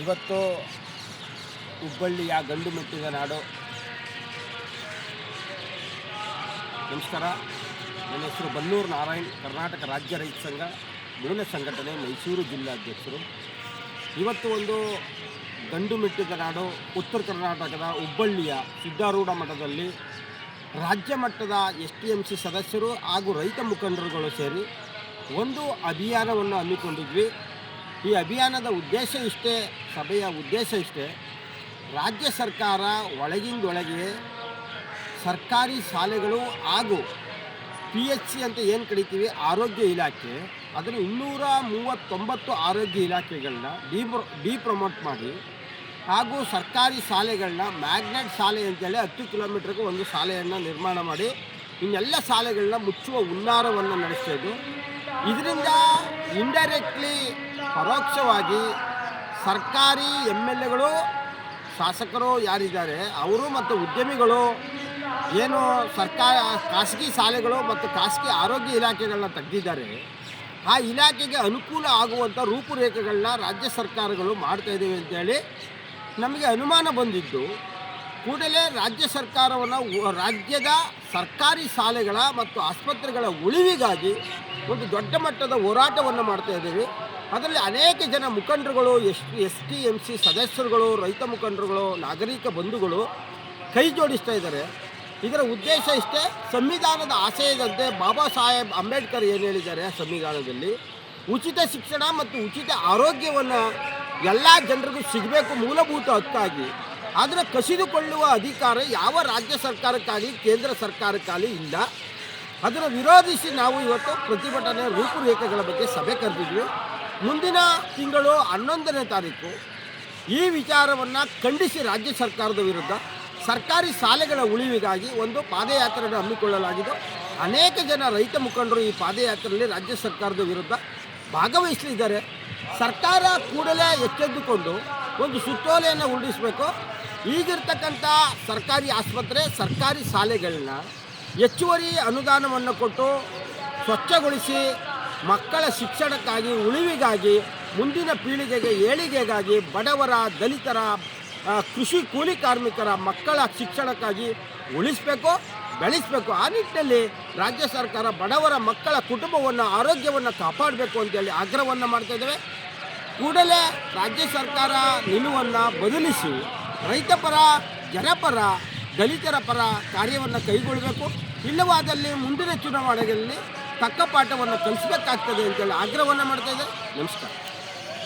ಇವತ್ತು ಹುಬ್ಬಳ್ಳಿಯ ಗಂಡು ಮೆಟ್ಟಿದ ನಾಡು. ನಮಸ್ಕಾರ. ನನ್ನ ಹೆಸರು ಬನ್ನೂರು ನಾರಾಯಣ್, ಕರ್ನಾಟಕ ರಾಜ್ಯ ರೈತ ಸಂಘ ಮೂಲ ಸಂಘಟನೆ, ಮೈಸೂರು ಜಿಲ್ಲಾಧ್ಯಕ್ಷರು. ಇವತ್ತು ಒಂದು ಗಂಡು ಮೆಟ್ಟಿದ ನಾಡು ಉತ್ತರ ಕರ್ನಾಟಕದ ಹುಬ್ಬಳ್ಳಿಯ ಸಿದ್ಧಾರೂಢ ಮಠದಲ್ಲಿ ರಾಜ್ಯ ಮಟ್ಟದ STMC ಸದಸ್ಯರು ಹಾಗೂ ರೈತ ಮುಖಂಡರುಗಳು ಸೇರಿ ಒಂದು ಅಭಿಯಾನವನ್ನು ಹಮ್ಮಿಕೊಂಡಿದ್ವಿ. ಈ ಅಭಿಯಾನದ ಉದ್ದೇಶ ಇಷ್ಟೇ, ಸಭೆಯ ಉದ್ದೇಶ ಇಷ್ಟೇ: ರಾಜ್ಯ ಸರ್ಕಾರ ಒಳಗಿಂದೊಳಗೆ ಸರ್ಕಾರಿ ಶಾಲೆಗಳು ಹಾಗೂ PHC ಅಂತ ಏನು ಕರಿತೀವಿ, ಆರೋಗ್ಯ ಇಲಾಖೆ, ಅದನ್ನು 239 ಆರೋಗ್ಯ ಇಲಾಖೆಗಳನ್ನ ಡಿಪ್ರಮೋಟ್ ಮಾಡಿ, ಹಾಗೂ ಸರ್ಕಾರಿ ಶಾಲೆಗಳನ್ನ ಮ್ಯಾಗ್ನೆಟ್ ಶಾಲೆ ಅಂತೇಳಿ 10 ಕಿಲೋಮೀಟ್ರಿಗೆ ಒಂದು ಶಾಲೆಯನ್ನು ನಿರ್ಮಾಣ ಮಾಡಿ ಇನ್ನೆಲ್ಲ ಶಾಲೆಗಳನ್ನ ಮುಚ್ಚುವ ಹುನ್ನಾರವನ್ನು ನಡೆಸ್ತಾಯಿದ್ದು. ಇದರಿಂದ ಇಂಡೈರೆಕ್ಟ್ಲಿ, ಪರೋಕ್ಷವಾಗಿ ಸರ್ಕಾರಿ MLAಗಳು, ಶಾಸಕರು ಯಾರಿದ್ದಾರೆ ಅವರು ಮತ್ತು ಉದ್ಯಮಿಗಳು ಏನು ಖಾಸಗಿ ಶಾಲೆಗಳು ಮತ್ತು ಖಾಸಗಿ ಆರೋಗ್ಯ ಇಲಾಖೆಗಳನ್ನ ತೆಗೆದಿದ್ದಾರೆ, ಆ ಇಲಾಖೆಗೆ ಅನುಕೂಲ ಆಗುವಂಥ ರೂಪುರೇಖೆಗಳನ್ನ ರಾಜ್ಯ ಸರ್ಕಾರಗಳು ಮಾಡ್ತಾಯಿದ್ದೇವೆ ಅಂತೇಳಿ ನಮಗೆ ಅನುಮಾನ ಬಂದಿದ್ದು, ಕೂಡಲೇ ರಾಜ್ಯ ಸರ್ಕಾರವನ್ನು ರಾಜ್ಯದ ಸರ್ಕಾರಿ ಶಾಲೆಗಳ ಮತ್ತು ಆಸ್ಪತ್ರೆಗಳ ಉಳಿವಿಗಾಗಿ ಒಂದು ದೊಡ್ಡ ಮಟ್ಟದ ಹೋರಾಟವನ್ನು ಮಾಡ್ತಾಯಿದ್ದೀವಿ. ಅದರಲ್ಲಿ ಅನೇಕ ಜನ ಮುಖಂಡರುಗಳು, STMC ಸದಸ್ಯರುಗಳು, ರೈತ ಮುಖಂಡರುಗಳು, ನಾಗರಿಕ ಬಂಧುಗಳು ಕೈ ಜೋಡಿಸ್ತಾ ಇದ್ದಾರೆ. ಇದರ ಉದ್ದೇಶ ಇಷ್ಟೇ: ಸಂವಿಧಾನದ ಆಶಯದಂತೆ ಬಾಬಾ ಸಾಹೇಬ್ ಅಂಬೇಡ್ಕರ್ ಏನು ಹೇಳಿದ್ದಾರೆ ಸಂವಿಧಾನದಲ್ಲಿ, ಉಚಿತ ಶಿಕ್ಷಣ ಮತ್ತು ಉಚಿತ ಆರೋಗ್ಯವನ್ನು ಎಲ್ಲ ಜನರಿಗೂ ಸಿಗಬೇಕು ಮೂಲಭೂತ ಹಕ್ಕಾಗಿ. ಅದನ್ನು ಕಸಿದುಕೊಳ್ಳುವ ಅಧಿಕಾರ ಯಾವ ರಾಜ್ಯ ಸರ್ಕಾರಕ್ಕಾಗಲಿ ಕೇಂದ್ರ ಸರ್ಕಾರಕ್ಕಾಗಲಿ ಇಲ್ಲ. ಅದನ್ನು ವಿರೋಧಿಸಿ ನಾವು ಇವತ್ತು ಪ್ರತಿಭಟನೆ ರೂಪುರೇಖೆಗಳ ಬಗ್ಗೆ ಸಭೆ ಕರೆದಿದ್ವಿ. ಮುಂದಿನ ತಿಂಗಳು 11ನೇ ತಾರೀಕು ಈ ವಿಚಾರವನ್ನು ಖಂಡಿಸಿ ರಾಜ್ಯ ಸರ್ಕಾರದ ವಿರುದ್ಧ ಸರ್ಕಾರಿ ಶಾಲೆಗಳ ಉಳಿವಿಗಾಗಿ ಒಂದು ಪಾದಯಾತ್ರೆಯನ್ನು ಹಮ್ಮಿಕೊಳ್ಳಲಾಗಿದ್ದು, ಅನೇಕ ಜನ ರೈತ ಮುಖಂಡರು ಈ ಪಾದಯಾತ್ರೆಯಲ್ಲಿ ರಾಜ್ಯ ಸರ್ಕಾರದ ವಿರುದ್ಧ ಭಾಗವಹಿಸಲಿದ್ದಾರೆ. ಸರ್ಕಾರ ಕೂಡಲೇ ಎಚ್ಚೆತ್ತುಕೊಂಡು ಒಂದು ಸುತ್ತೋಲೆಯನ್ನು ಹೊರಡಿಸಬೇಕು. ಈಗಿರ್ತಕ್ಕಂಥ ಸರ್ಕಾರಿ ಆಸ್ಪತ್ರೆ, ಸರ್ಕಾರಿ ಶಾಲೆಗಳನ್ನ ಹೆಚ್ಚುವರಿ ಅನುದಾನವನ್ನು ಕೊಟ್ಟು ಸ್ವಚ್ಛಗೊಳಿಸಿ, ಮಕ್ಕಳ ಶಿಕ್ಷಣಕ್ಕಾಗಿ, ಉಳಿವಿಗಾಗಿ, ಮುಂದಿನ ಪೀಳಿಗೆಗೆ ಏಳಿಗೆಗಾಗಿ, ಬಡವರ, ದಲಿತರ, ಕೃಷಿ ಕೂಲಿ ಕಾರ್ಮಿಕರ ಮಕ್ಕಳ ಶಿಕ್ಷಣಕ್ಕಾಗಿ ಉಳಿಸಬೇಕು, ಬೆಳೆಸಬೇಕು. ಆ ನಿಟ್ಟಿನಲ್ಲಿ ರಾಜ್ಯ ಸರ್ಕಾರ ಬಡವರ ಮಕ್ಕಳ ಕುಟುಂಬವನ್ನು, ಆರೋಗ್ಯವನ್ನು ಕಾಪಾಡಬೇಕು ಅಂತೇಳಿ ಆಗ್ರಹವನ್ನು ಮಾಡ್ತಾಯಿದ್ದೇವೆ. ಕೂಡಲೇ ರಾಜ್ಯ ಸರ್ಕಾರ ನಿಲುವನ್ನು ಬದಲಿಸಿ ರೈತಪರ, ಜನಪರ, ದಲಿತರ ಪರ ಕಾರ್ಯವನ್ನು ಕೈಗೊಳ್ಳಬೇಕು. ಇಲ್ಲವಾದಲ್ಲಿ ಮುಂದಿನ ಚುನಾವಣೆಗಳಲ್ಲಿ ತಕ್ಕ ಪಾಠವನ್ನು ಕಲಿಸಬೇಕಾಗ್ತದೆ ಅಂತೇಳಿ ಆಗ್ರಹವನ್ನು ಮಾಡ್ತಾಯಿದೆ. ನಮಸ್ಕಾರ.